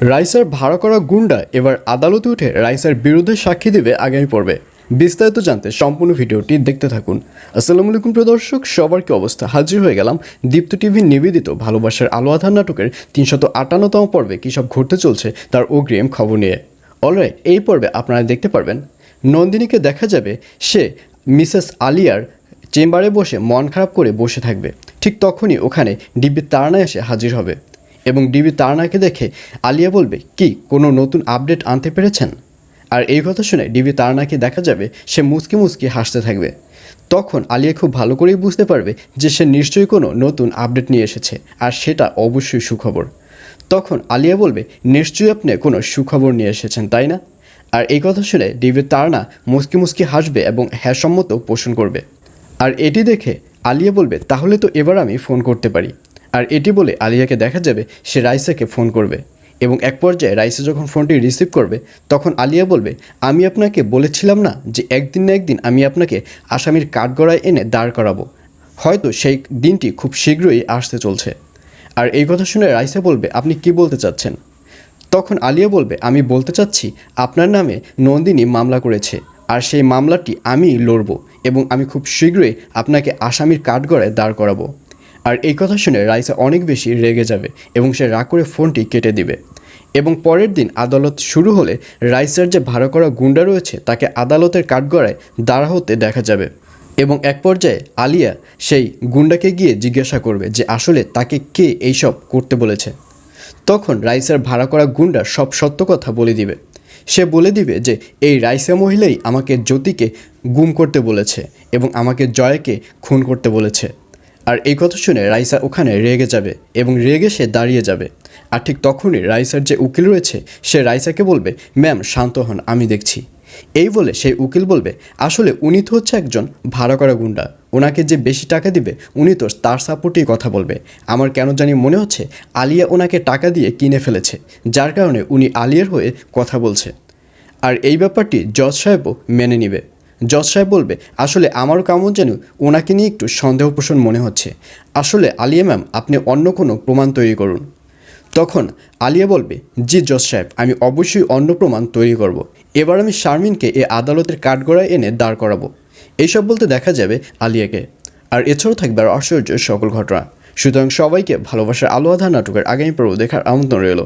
রাইসার ভাড়া করা গুন্ডা এবার আদালতে উঠে রাইসার বিরুদ্ধে সাক্ষী দেবে আগামী পর্বে। বিস্তারিত জানতে সম্পূর্ণ ভিডিওটি দেখতে থাকুন। আসসালামু আলাইকুম প্রিয় দর্শক, সবার কি অবস্থা? হাজির হয়ে গেলাম দীপ্ত টিভি নিবেদিত ভালোবাসার আলো আঁধার নাটকের 358তম পর্বে কী সব ঘটতে চলছে তার অগ্রিম খবর নিয়ে। অলরাইট, এই পর্বে আপনারা দেখতে পারবেন নন্দিনীকে দেখা যাবে সে মিসেস আলিয়ার চেম্বারে বসে মন খারাপ করে বসে থাকবে। ঠিক তখনই ওখানে ডিবি তারানা এসে হাজির হবে এবং ডিবি তারানাকে দেখে আলিয়া বলবে, কি কোনো নতুন আপডেট আনতে পেরেছেন? আর এই কথা শুনে ডিবি তারানাকে দেখা যাবে সে মুচকি মুচকি হাসতে থাকবে। তখন আলিয়া খুব ভালো করেই বুঝতে পারবে যে সে নিশ্চয়ই কোনো নতুন আপডেট নিয়ে এসেছে, আর সেটা অবশ্যই সুখবর। তখন আলিয়া বলবে, নিশ্চয়ই আপনি কোনো সুখবর নিয়ে এসেছেন, তাই না? আর এই কথা শুনে ডিবি তারানা মুচকি মুচকি হাসবে এবং হ্যাঁ সম্মত পোষণ করবে। আর এটি দেখে আলিয়া বলবে, তাহলে তো এবার আমি ফোন করতে পারি। আর এটি বলে আলিয়াকে দেখা যাবে সে রাইসাকে ফোন করবে এবং এক পর্যায়ে রাইসা যখন ফোনটি রিসিভ করবে তখন আলিয়া বলবে, আমি আপনাকে বলেছিলাম না যে একদিন না একদিন আমি আপনাকে আসামির কাঠগড়ায় এনে দাঁড় করাবো। হয়তো সেই দিনটি খুব শীঘ্রই আসতে চলছে। আর এই কথা শুনে রাইসা বলবে, আপনি কি বলতে চাচ্ছেন? তখন আলিয়া বলবে, আমি বলতে চাচ্ছি আপনার নামে নন্দিনী মামলা করেছে, আর সেই মামলাটি আমি লড়ব এবং আমি খুব শীঘ্রই আপনাকে আসামির কাঠগড়ায় দাঁড় করাবো। আর এই কথা শুনে রাইসা অনেক বেশি রেগে যাবে এবং সে রাগ করে ফোনটি কেটে দিবে। এবং পরের দিন আদালত শুরু হলে রাইসার যে ভাড়া করা গুন্ডা রয়েছে তাকে আদালতের কাঠগড়ায় দাঁড়া হতে দেখা যাবে এবং এক পর্যায়ে আলিয়া সেই গুন্ডাকে গিয়ে জিজ্ঞাসা করবে যে আসলে তাকে কে এইসব করতে বলেছে। তখন রাইসার ভাড়া করা গুন্ডা সব সত্য কথা বলে দিবে। সে বলে দিবে যে এই রাইসা মহিলাই আমাকে জ্যোতিকে গুম করতে বলেছে এবং আমাকে জয়াকে খুন করতে বলেছে। আর এই কথা শুনে রাইসা ওখানে রেগে যাবে এবং রেগে সে দাঁড়িয়ে যাবে। আর ঠিক তখনই রাইসার যে উকিল রয়েছে সে রাইসাকে বলবে, ম্যাম শান্ত হন, আমি দেখছি। এই বলে সেই উকিল বলবে, আসলে উনি তো হচ্ছে একজন ভাড়া করা গুন্ডা, ওনাকে যে বেশি টাকা দিবে উনি তো তার সাপোর্টেই কথা বলবে। আমার কেন জানি মনে হচ্ছে আলিয়া ওনাকে টাকা দিয়ে কিনে ফেলেছে, যার কারণে উনি আলিয়ার হয়ে কথা বলছে। আর এই ব্যাপারটি জজ সাহেবও মেনে নেবে। জজ সাহেব বলবে, আসলে আমারও কেমন যেন ওনাকে নিয়ে একটু সন্দেহ পোষণ মনে হচ্ছে। আসলে আলিয়া ম্যাম, আপনি অন্য কোনো প্রমাণ তৈরি করুন। তখন আলিয়া বলবে, জি জজ সাহেব, আমি অবশ্যই অন্য প্রমাণ তৈরি করব। এবার আমি শারমিনকে এই আদালতের কাঠগড়ায় এনে দাঁড় করাবো। এইসব বলতে দেখা যাবে আলিয়াকে। আর এছাড়াও থাকবে আর আশ্চর্য সকল ঘটনা। সুতরাং সবাইকে ভালোবাসার আলো আঁধার নাটকের আগামী পর্ব দেখার আমন্ত্রণ রইল।